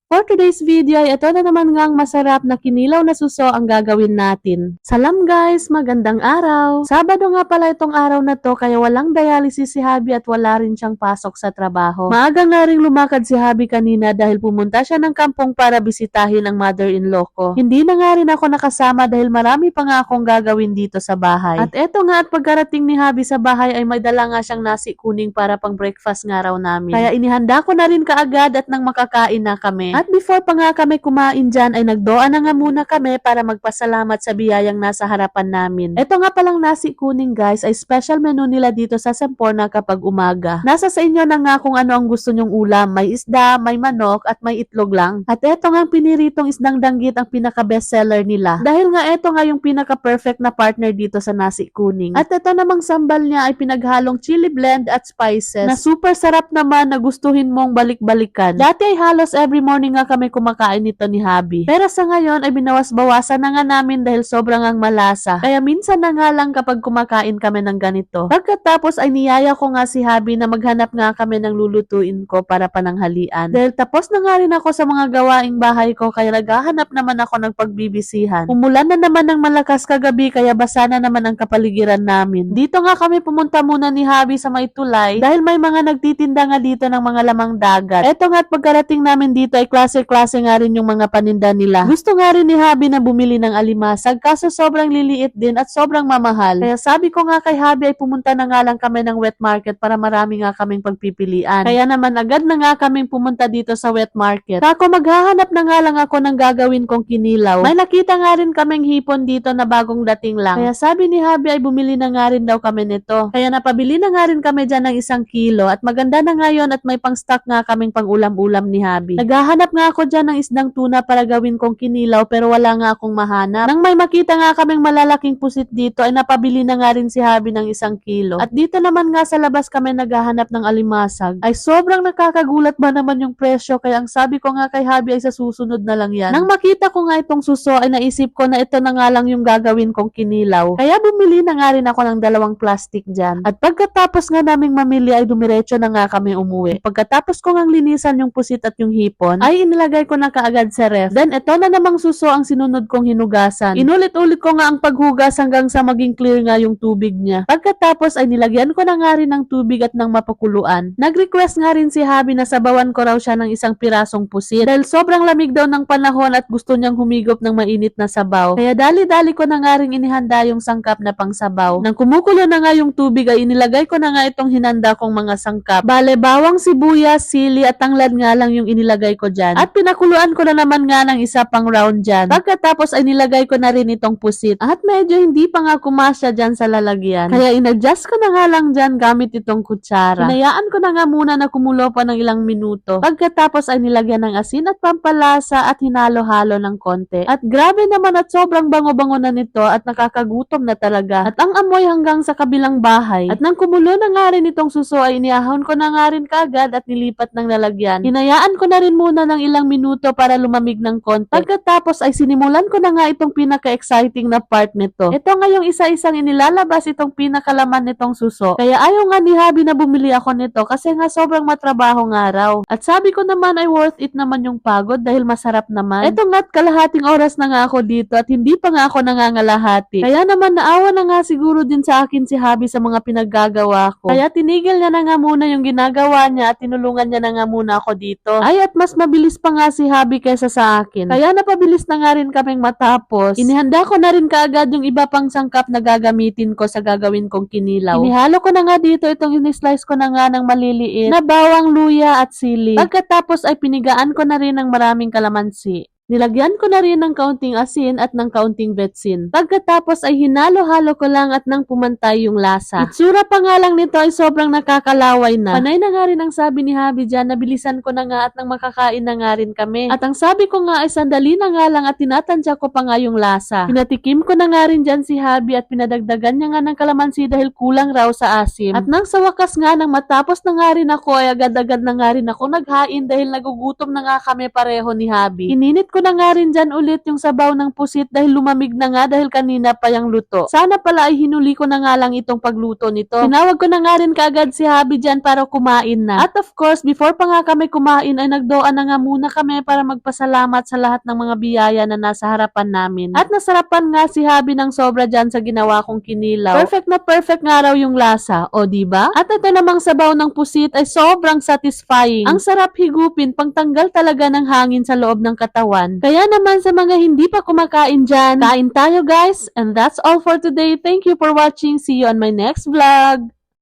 For today's video ay ito na naman ngang masarap na kinilaw na suso ang gagawin natin. Salam guys! Magandang araw! Sabado nga pala itong araw na to kaya walang dialysis si Habi at wala rin siyang pasok sa trabaho. Maaga nga ring lumakad si Habi kanina dahil pumunta siya ng kampong para bisitahin ang mother-in-law ko. Hindi na nga rin ako nakasama dahil marami pa nga akong gagawin dito sa bahay. At eto nga at pagkarating ni Habi sa bahay ay may dala nga siyang nasi kuning para pang breakfast nga raw namin. Kaya inihanda ko na rin kaagad at nang makakain na kami. At before pa nga kami kumain dyan ay nagdoa na nga muna kami para magpasalamat sa biyayang nasa harapan namin. Ito nga palang nasi kuning guys ay special menu nila dito sa Semporna kapag umaga. Nasa sa inyo na nga kung ano ang gusto nyong ulam. May isda, may manok at may itlog lang. At ito nga ang piniritong isdang danggit ang pinaka bestseller nila. Dahil nga ito nga yung pinaka perfect na partner dito sa nasi kuning. At ito namang sambal niya ay pinaghalong chili blend at spices na super sarap naman na gustuhin mong balik-balikan. Dati ay halos every morning nga kami kumakain nito ni Habi. Pero sa ngayon ay binawas-bawasan na nga namin dahil sobrang ang malasa. Kaya minsan na nga lang kapag kumakain kami ng ganito. Pagkatapos ay niyaya ko nga si Habi na maghanap nga kami ng lulutuin ko para pananghalian. Dahil tapos na nga rin ako sa mga gawaing bahay ko kaya naghahanap naman ako ng pagbibisihan. Umulan na naman ng malakas kagabi kaya basa na naman ang kapaligiran namin. Dito nga kami pumunta muna ni Habi sa may tulay dahil may mga nagtitinda nga dito ng mga lamang dagat. Eto nga at pagkarating namin dito ay klase-klase nga rin yung mga paninda nila. Gusto nga rin ni Habi na bumili ng alimasag kaso sobrang liliit din at sobrang mamahal. Kaya sabi ko nga kay Habi ay pumunta na nga lang kami ng wet market para marami nga kaming pagpipilian. Kaya naman agad na nga kaming pumunta dito sa wet market. Kako maghahanap na nga lang ako ng gagawin kong kinilaw. May nakita nga rin kaming hipon dito na bagong dating lang. Kaya sabi ni Habi ay bumili na nga rin daw kami nito. Kaya napabili na nga rin kami dyan ng 1 kilo at maganda na ngayon at may pang stock nga kaming pang ulam-ulam ni Habi. Naghahanap nga ako dyan ng isdang tuna para gawin kong kinilaw pero wala nga akong mahanap. Nang may makita nga kaming malalaking pusit dito ay napabili na nga rin si Habi ng 1 kilo. At dito naman nga sa labas kami naghahanap ng alimasag. Ay sobrang nakakagulat ba naman yung presyo kaya ang sabi ko nga kay Habi ay sa susunod na lang yan. Nang makita ko nga itong suso ay naisip ko na ito na nga lang yung gagawin kong kinilaw. Kaya bumili na nga rin ako ng 2 plastic dyan. At pagkatapos nga naming mamili ay dumiretso na nga kami umuwi. Pagkatapos ko ngang linisan yung pusit at yung hipon ay inilagay ko na kaagad sa ref. Then ito na namang suso ang sinunod kong hinugasan. Inulit-ulit ko nga ang paghugas hanggang sa maging clear nga yung tubig niya. Pagkatapos ay nilagyan ko na nga rin ng tubig at ng mapakuluan. Nag-request nga rin si Habi na sabawan ko raw siya ng 1 pirasong pusit dahil sobrang lamig daw ng panahon at gusto niyang humigop ng mainit na sabaw. Kaya dali-dali ko na nga rin inihanda yung sangkap na pangsabaw. Nang kumukulo na nga yung tubig ay inilagay ko na nga itong hinanda kong mga sangkap. Bale, bawang, sibuyas, sili at tanglad nga lang yung inilagay ko dyan. At pinakuluan ko na naman nga ng 1 pang round dyan. Pagkatapos ay nilagay ko na rin itong pusit. At medyo hindi pa nga kumasya dyan sa lalagyan. Kaya inadjust ko na nga lang dyan gamit itong kutsara. Hinayaan ko na nga muna na kumulo pa ng ilang minuto. Pagkatapos ay nilagyan ng asin at pampalasa at hinalo-halo ng konti. At grabe naman at sobrang bango-bango na nito at nakakagutom na talaga. At ang amoy hanggang sa kabilang bahay. At nang kumulo na nga rin itong suso ay iniahon ko na nga rin kaagad at nilipat ng lalagyan. Hinayaan ko na rin muna ng ilang minuto para lumamig ng konti. Pagkatapos ay sinimulan ko na nga itong pinaka-exciting na part nito. Ito nga yung isa-isang inilalabas itong pinakalaman nitong suso. Kaya ayaw nga ni Habi na bumili ako nito kasi nga sobrang matrabaho nga raw. At sabi ko naman ay worth it naman yung pagod dahil masarap naman. Ito nga't kalahating oras na nga ako dito at hindi pa nga ako nangangalahati. Kaya naman naawa na nga siguro din sa akin si Habi sa mga pinaggagawa ko. Kaya tinigil niya na nga muna yung ginagawa niya at tinulungan niya na nga muna ako dito. Ay at mas mabilis pa nga si Habi kaysa sa akin. Kaya napabilis na nga rin kaming matapos. Inihanda ko na rin kaagad yung iba pang sangkap na gagamitin ko sa gagawin kong kinilaw. Inihalo ko na nga dito itong in-slice ko na nga ng maliliit na bawang, luya at sili. Pagkatapos ay pinigaan ko na rin ng maraming kalamansi. Nilagyan ko na rin ng kaunting asin at ng kaunting betsin. Pagkatapos ay hinalo-halo ko lang at nang pumantay yung lasa. Itsura pa nga lang nito ay sobrang nakakalaway na. Panay na nga rin ang sabi ni Habi dyan, nabilisan ko na nga at nang makakain na nga rin kami. At ang sabi ko nga ay sandali na nga lang at tinatansya ko pa nga yung lasa. Pinatikim ko na nga rin dyan si Habi at pinadagdagan niya nga ng kalamansi dahil kulang raw sa asim. At nang sa wakas nga nang matapos na nga rin ako ay agad-agad na nga rin ako naghain dahil nagugutom na nga kami pareho ni Habi. Ininit ko ko na nga rin dyan ulit yung sabaw ng pusit dahil lumamig na nga dahil kanina pa yung luto. Sana pala ay hinuli ko na nga lang itong pagluto nito. Tinawag ko na nga rin kaagad si Habi dyan para kumain na. At of course, before pa nga kami kumain ay nagdoa na nga muna kami para magpasalamat sa lahat ng mga biyaya na nasa harapan namin. At nasarapan nga si Habi ng sobra dyan sa ginawa kong kinilaw. Perfect nga raw yung lasa, o diba? At ito namang sabaw ng pusit ay sobrang satisfying. Ang sarap higupin, pangtanggal talaga ng hangin sa loob ng katawan. Kaya naman sa mga hindi pa kumakain dyan, kain tayo guys! And that's all for today. Thank you for watching. See you on my next vlog.